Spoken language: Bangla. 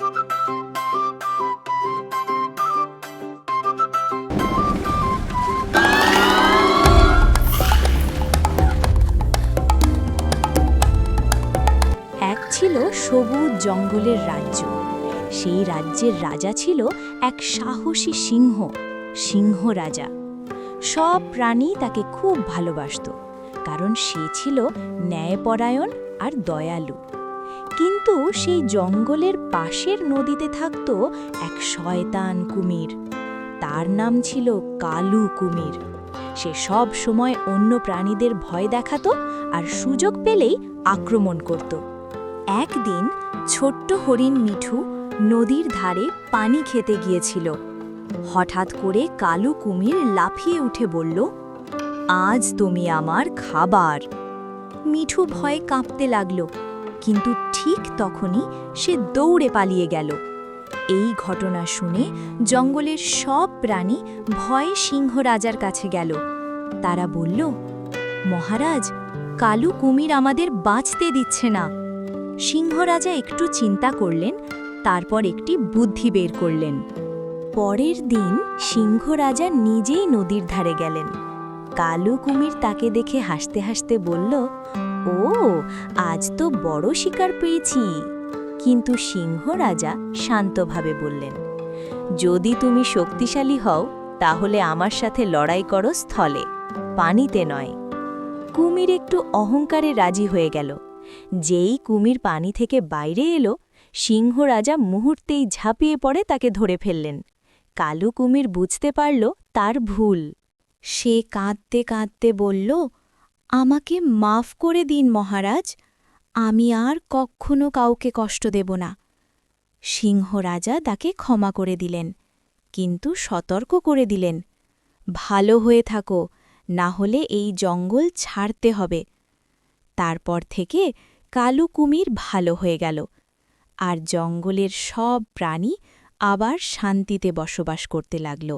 এক ছিল সবুজ জঙ্গলের রাজ্য। সেই রাজ্যের রাজা ছিল এক সাহসী সিংহ, সিংহ রাজা। সব প্রাণী তাকে খুব ভালোবাসত, কারণ সে ছিল ন্যায়পরায়ণ আর দয়ালু। কিন্তু সেই জঙ্গলের পাশের নদীতে থাকত এক শয়তান কুমির। তার নাম ছিল কালু কুমির। সে সব সময় অন্য প্রাণীদের ভয় দেখাতো আর সুযোগ পেলেই আক্রমণ করত। একদিন ছোট্ট হরিণ মিঠু নদীর ধারে পানি খেতে গিয়েছিল। হঠাৎ করে কালু কুমির লাফিয়ে উঠে বলল, আজ তুমি আমার খাবার। মিঠু ভয়ে কাঁপতে লাগল, কিন্তু ঠিক তখনই সে দৌড়ে পালিয়ে গেল। এই ঘটনা শুনে জঙ্গলের সব প্রাণী ভয়ে সিংহ রাজার কাছে গেল। তারা বলল, মহারাজ, কালু কুমির আমাদের বাঁচতে দিচ্ছে না। সিংহ রাজা একটু চিন্তা করলেন, তারপর একটি বুদ্ধি বের করলেন। পরের দিন সিংহ রাজা নিজেই নদীর ধারে গেলেন। কালু কুমির তাকে দেখে হাসতে হাসতে বলল, ও, আজ তো বড় শিকার পেয়েছি। কিন্তু সিংহ রাজা শান্তভাবে বললেন, যদি তুমি শক্তিশালী হও তাহলে আমার সাথে লড়াই করো স্থলে, পানিতে নয়। কুমির একটু অহংকারে রাজি হয়ে গেল। যেই কুমির পানি থেকে বাইরে এলো, সিংহ রাজা মুহূর্তেই ঝাঁপিয়ে পড়ে তাকে ধরে ফেললেন। কালু কুমির বুঝতে পারল তার ভুল। সে কাঁদতে কাঁদতে বলল, আমাকে মাফ করে দিন মহারাজ, আমি আর কখনো কাউকে কষ্ট দেব না। সিংহ রাজা তাকে ক্ষমা করে দিলেন, কিন্তু সতর্ক করে দিলেন, ভালো হয়ে থাকো, না হলে এই জঙ্গল ছাড়তে হবে। তারপর থেকে কালু কুমির ভালো হয়ে গেল, আর জঙ্গলের সব প্রাণী আবার শান্তিতে বসবাস করতে লাগল।